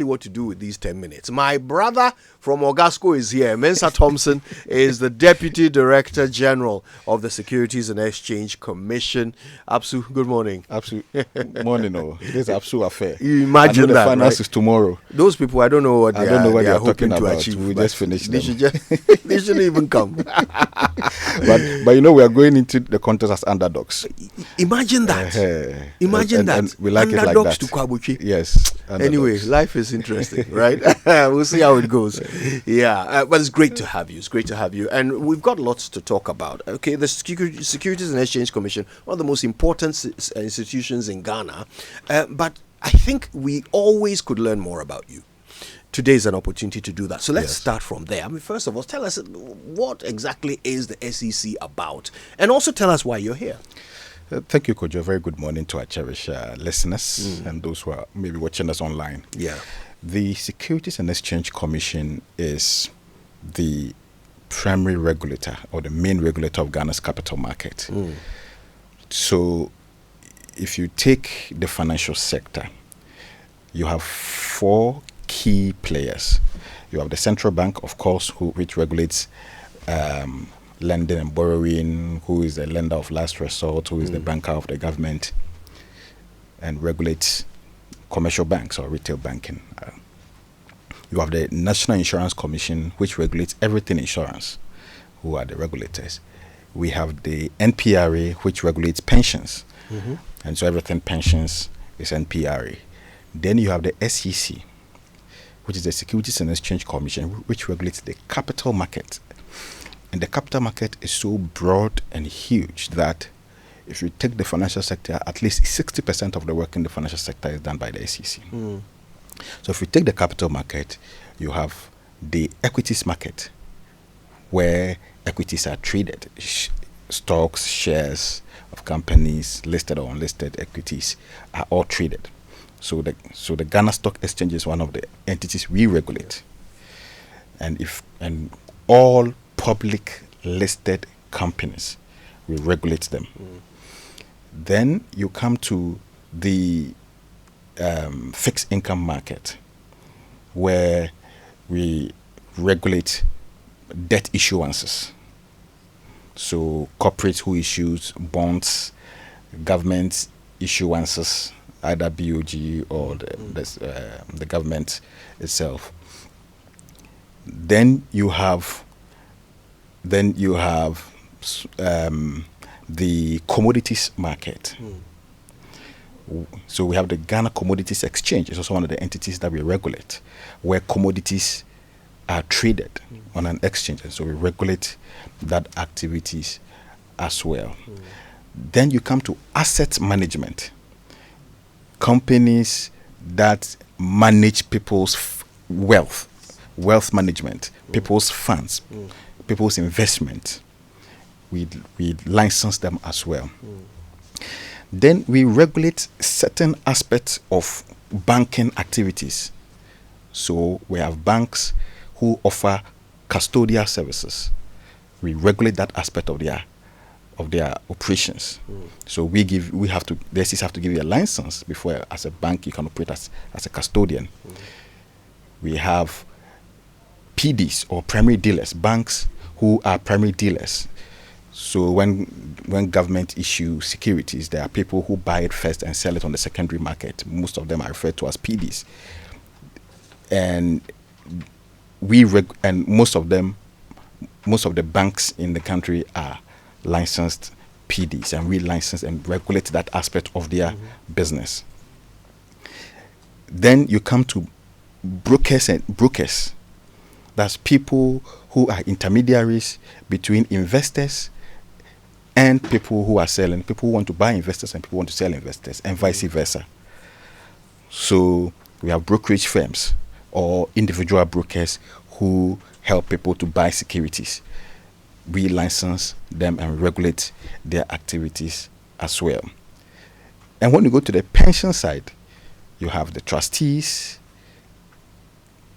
what to do with these 10 minutes. My brother from Ogasco is here. Mensa Thompson is the Deputy Director General of the Securities and Exchange Commission. Apsu, good morning. Apsu, morning. Oh, this is Apsu affair. You imagine the that, finance right? is tomorrow. Those people, I don't know what they are talking hoping about. to achieve. We just finished they them. They shouldn't even come. but we are going into the contest as underdogs. Imagine that. Imagine that. And we like underdogs it like that. to Kwabuchi. Yes. Anyway, life is interesting, right? We'll see how it goes. Yeah, but it's great to have you. It's great to have you. And we've got lots to talk about. Okay, the Securities and Exchange Commission, one of the most important institutions in Ghana. But I think we always could learn more about you. Today is an opportunity to do that. So let's start from there. I mean, first of all, tell us what exactly is the SEC about? And also tell us why you're here. Thank you, Kojo. Very good morning to our cherished listeners and those who are maybe watching us online. Yeah. The Securities and Exchange Commission is the primary regulator or the main regulator of Ghana's capital market. So if you take the financial sector, you have four key players. You have the central bank, of course, which regulates lending and borrowing, who is the lender of last resort, who is the banker of the government, and regulates commercial banks or retail banking. You have the National Insurance Commission, which regulates everything insurance, who are the regulators. We have the NPRA, which regulates pensions. And so everything pensions is NPRA. Then you have the SEC, which is the Securities and Exchange Commission, which regulates the capital market. And the capital market is so broad and huge that if you take the financial sector, at least 60% of the work in the financial sector is done by the SEC. So if you take the capital market, you have the equities market, where equities are traded. Stocks, shares of companies, listed or unlisted equities are all traded. So the Ghana Stock Exchange is one of the entities we regulate. And all public listed companies, we regulate them. Then you come to the fixed income market, where we regulate debt issuances. So corporates who issues bonds, government issuances, either BOG or the government itself. Then you have the commodities market. So we have the Ghana Commodities Exchange. It's also one of the entities that we regulate, where commodities are traded on an exchange. And so we regulate that activities as well. Then you come to asset management. Companies that manage people's wealth management, people's funds, people's investment. We license them as well. Then we regulate certain aspects of banking activities. So we have banks who offer custodial services. We regulate that aspect of their operations. So the SEC have to give you a license before, as a bank, you can operate as a custodian. We have PDs or primary dealers, banks who are primary dealers. So when government issue securities, there are people who buy it first and sell it on the secondary market. Most of them are referred to as PDs. And most of the banks in the country are licensed PDs, and we license and regulate that aspect of their business. Then you come to brokers. That's people who are intermediaries between investors and people who are selling, people who want to buy investors and people who want to sell investors, and vice versa. So we have brokerage firms or individual brokers who help people to buy securities. We license them and regulate their activities as well. And when you go to the pension side, you have the trustees.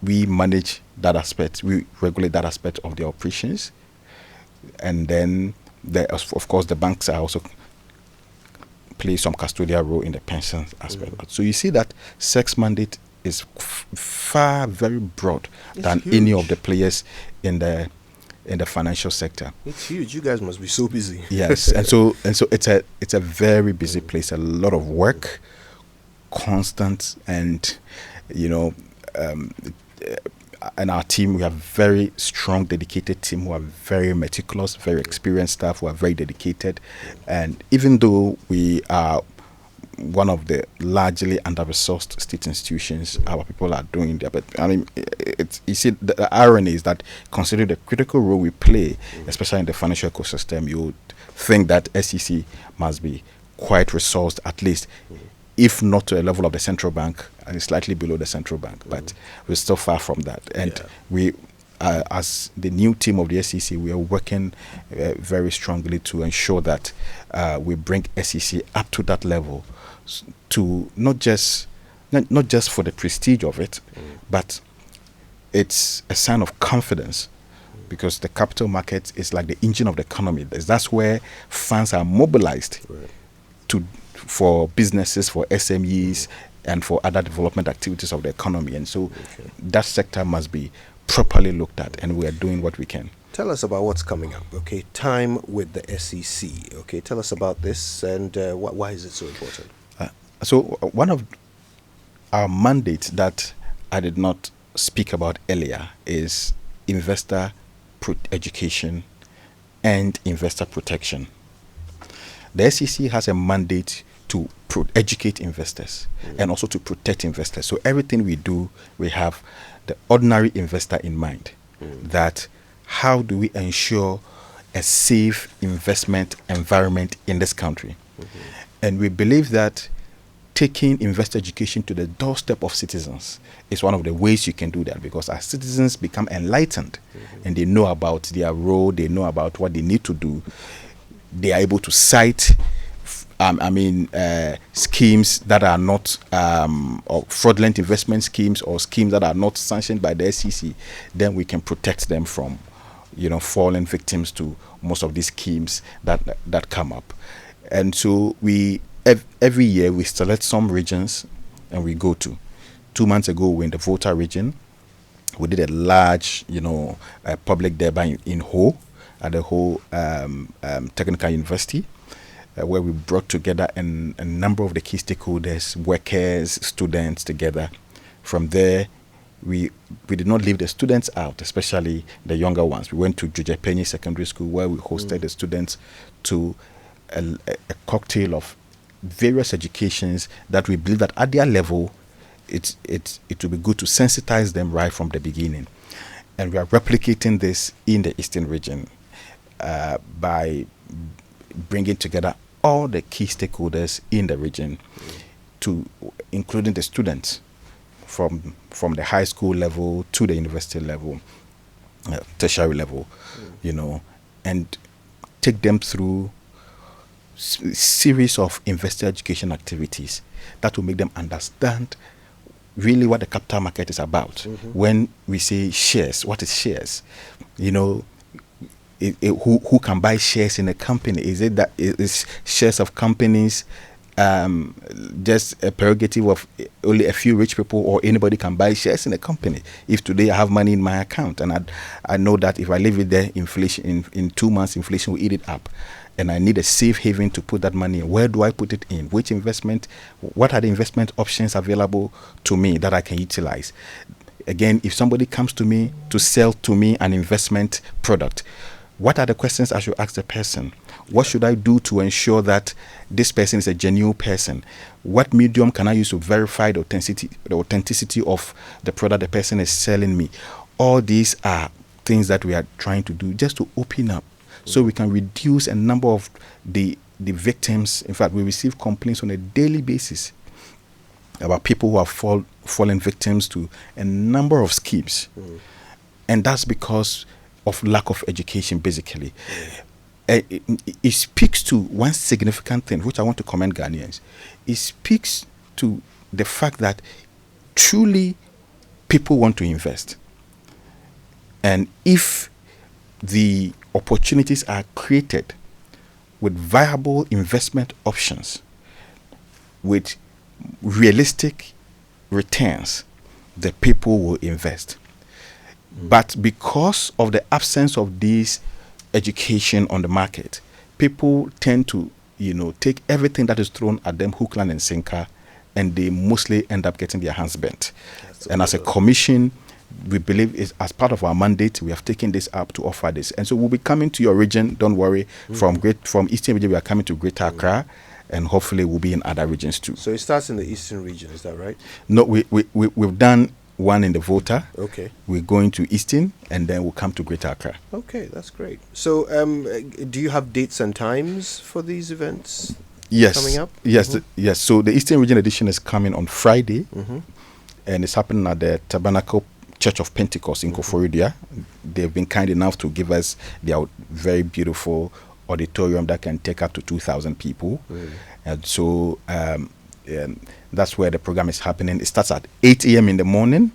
We manage that aspect. We regulate that aspect of the operations. And then, of course, the banks are also play some custodial role in the pension aspect. So you see that SEC's mandate is far very broad than huge. any of the players in the financial sector. It's huge. You guys must be so busy. Yes, and so it's a very busy place. A lot of work, constant, and and our team, we have very strong, dedicated team who are very meticulous, very experienced staff who are very dedicated. And even though we are one of the largely under-resourced state institutions, our people are doing their. But I mean, you see, the irony is that considering the critical role we play, especially in the financial ecosystem, you would think that SEC must be quite resourced, at least, if not to a level of the central bank, and slightly below the central bank. But we're still far from that. And we, as the new team of the SEC, we are working very strongly to ensure that we bring SEC up to that level, to not just for the prestige of it, but it's a sign of confidence, because the capital market is like the engine of the economy. That's where funds are mobilized for businesses, for SMEs, and for other development activities of the economy. And so that sector must be properly looked at, and we are doing what we can. Tell us about what's coming up, okay? Time with the SEC, okay? Tell us about this, and why is it so important? So one of our mandates that I did not speak about earlier is investor education and investor protection. The SEC has a mandate to educate investors and also to protect investors. So everything we do, we have the ordinary investor in mind. That how do we ensure a safe investment environment in this country? And we believe that taking investor education to the doorstep of citizens is one of the ways you can do that, because as citizens become enlightened and they know about their role, they know about what they need to do, they are able to cite schemes that are not or fraudulent investment schemes or schemes that are not sanctioned by the SEC. Then we can protect them from falling victims to most of these schemes that come up. And so we every year we select some regions and we go to. 2 months ago, we were in the Volta region. We did a large, public debate in Ho, at the Ho Technical University, where we brought together a number of the key stakeholders, workers, students together. From there, we did not leave the students out, especially the younger ones. We went to Jujepenyi Secondary School, where we hosted the students to a cocktail of various educations that we believe that at their level, it will be good to sensitize them right from the beginning. And we are replicating this in the Eastern region by bringing together all the key stakeholders in the region, including the students from the high school level to the university level, tertiary level, and take them through series of investor education activities that will make them understand really what the capital market is about. When we say shares, what is shares? Who can buy shares in a company? Is it that is shares of companies just a prerogative of only a few rich people, or anybody can buy shares in a company? If today I have money in my account and I know that if I leave it there, inflation in 2 months, inflation will eat it up, and I need a safe haven to put that money in, where do I put it in? Which investment? What are the investment options available to me that I can utilize? Again, if somebody comes to me to sell to me an investment product, what are the questions I should ask the person? What should I do to ensure that this person is a genuine person? What medium can I use to verify the authenticity of the product the person is selling me? All these are things that we are trying to do just to open up, so we can reduce a number of the victims. In fact, we receive complaints on a daily basis about people who have fallen victims to a number of schemes. And that's because of lack of education, basically. It speaks to one significant thing, which I want to commend Ghanaians. It speaks to the fact that truly people want to invest. And if the opportunities are created with viable investment options, with realistic returns, the people will invest. But because of the absence of this education on the market, people tend to, take everything that is thrown at them hook, line, and sinker, and they mostly end up getting their hands bent. And as a commission, we believe is as part of our mandate, we have taken this up to offer this. And so we'll be coming to your region, don't worry. From Eastern region, we are coming to Greater Accra, and hopefully we'll be in other regions too. So it starts in the Eastern region, is that right? No, we've done one in the Volta. Okay. We're going to Eastern, and then we'll come to Greater Accra. Okay, that's great. So do you have dates and times for these events? Yes. Coming up? Yes, yes. So the Eastern Region edition is coming on Friday, and it's happening at the Tabernacle Church of Pentecost in Koforidua. They've been kind enough to give us their very beautiful auditorium that can take up to 2,000 people. And so that's where the program is happening. It starts at 8 a.m. in the morning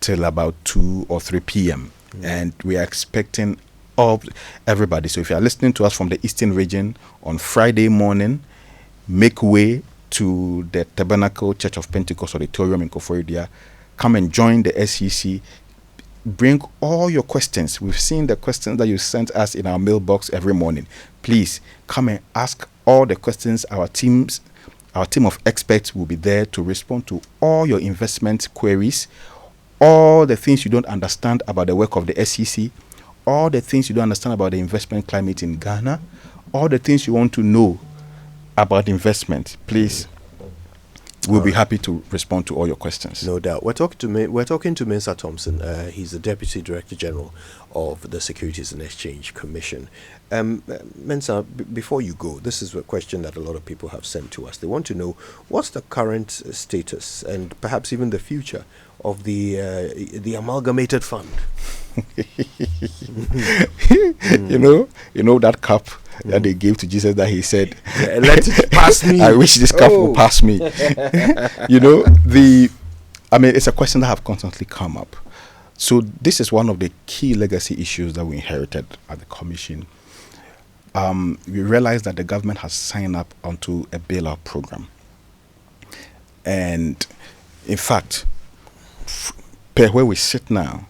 till about 2 or 3 p.m. And we are expecting everybody. So if you are listening to us from the Eastern region on Friday morning, make way to the Tabernacle Church of Pentecost Auditorium in Koforidua. Come and join the SEC. Bring all your questions. We've seen the questions that you sent us in our mailbox every morning. Please come and ask all the questions. Our team of experts will be there to respond to all your investment queries, all the things you don't understand about the work of the SEC, all the things you don't understand about the investment climate in Ghana, all the things you want to know about investment. Please, we'll be happy to respond to all your questions. No doubt. We're talking to Mensa Thompson. He's the Deputy Director General of the Securities and Exchange Commission. Mensa, before you go, this is a question that a lot of people have sent to us. They want to know what's the current status and perhaps even the future of the amalgamated fund. You know that cup that they gave to Jesus that he said, let it pass me. I wish this cup will pass me. It's a question that have constantly come up. So this is one of the key legacy issues that we inherited at the commission. We realized that the government has signed up onto a bailout program. And in fact, per where we sit now,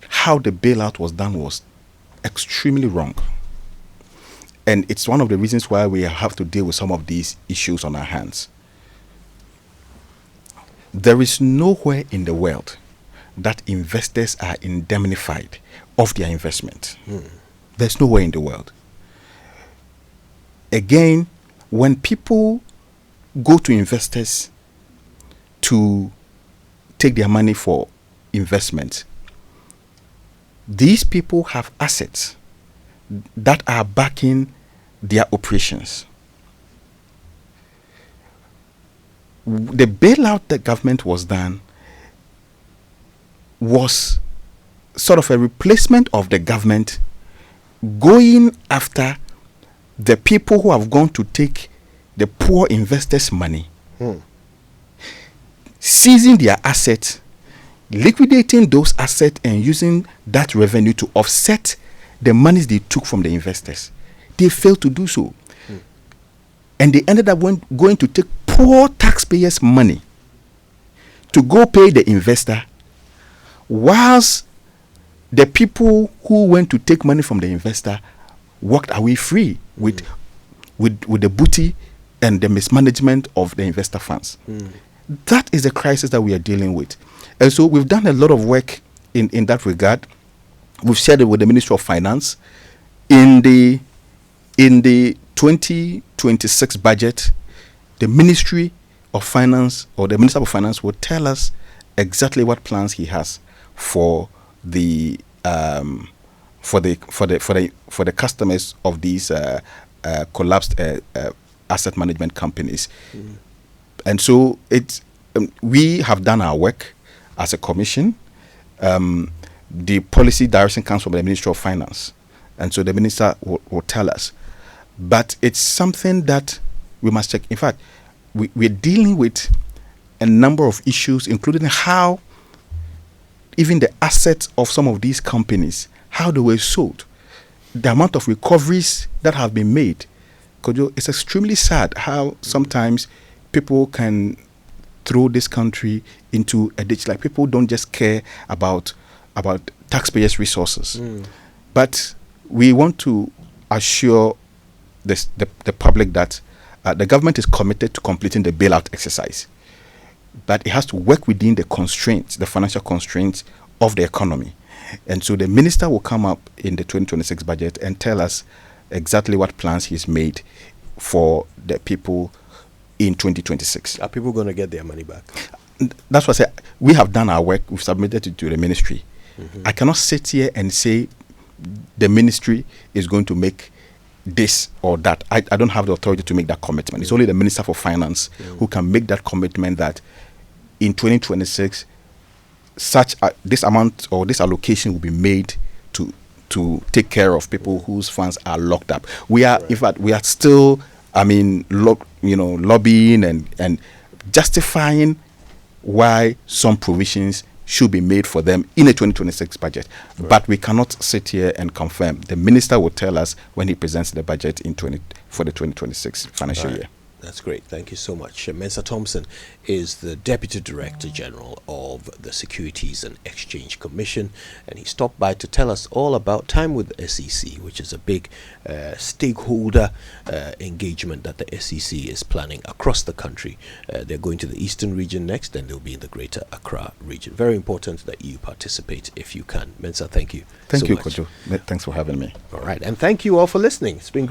how the bailout was done was extremely wrong. And it's one of the reasons why we have to deal with some of these issues on our hands. There is nowhere in the world that investors are indemnified of their investment. There's nowhere in the world. Again, when people go to investors to take their money for investment, these people have assets that are backing their operations. The bailout the government was done was sort of a replacement of the government going after the people who have gone to take the poor investors' money, seizing their assets, liquidating those assets, and using that revenue to offset the monies they took from the investors. They failed to do so. And they ended up going to take poor taxpayers' money to go pay the investor, whilst the people who went to take money from the investor walked away free with the booty and the mismanagement of the investor funds. That is the crisis that we are dealing with. And so we've done a lot of work in that regard. We've shared it with the Ministry of Finance. In the 2026 budget, the Ministry of Finance or the Minister of Finance will tell us exactly what plans he has for the customers of these collapsed asset management companies. And so we have done our work as a commission. The policy direction comes from the Ministry of Finance, and so the minister will tell us. But it's something that we must check. In fact, we're dealing with a number of issues, including how even the assets of some of these companies, how they were sold, the amount of recoveries that have been made. It's extremely sad how sometimes people can throw this country into a ditch. Like, people don't just care about taxpayers' resources, but we want to assure the public that the government is committed to completing the bailout exercise, but it has to work within the constraints, the financial constraints of the economy. And so the minister will come up in the 2026 budget and tell us exactly what plans he's made for the people in 2026. Are people going to get their money back? That's what I say. We have done our work. We've submitted it to the ministry. I cannot sit here and say the ministry is going to make this or that. I don't have the authority to make that commitment. It's only the Minister for Finance who can make that commitment that in 2026 this amount or this allocation will be made to take care of people whose funds are locked up. We are, in fact, we are still, lobbying and justifying why some provisions should be made for them in a 2026 budget. Right. But we cannot sit here and confirm. The minister will tell us when he presents the budget for the 2026 financial year. That's great. Thank you so much. Mensah Thompson is the Deputy Director General of the Securities and Exchange Commission, and he stopped by to tell us all about Time with the SEC, which is a big stakeholder engagement that the SEC is planning across the country. They're going to the Eastern region next, and they'll be in the Greater Accra region. Very important that you participate if you can. Mensah, thank you. Thank you, Kojo. Thanks for having me. All right, and thank you all for listening. It's been great.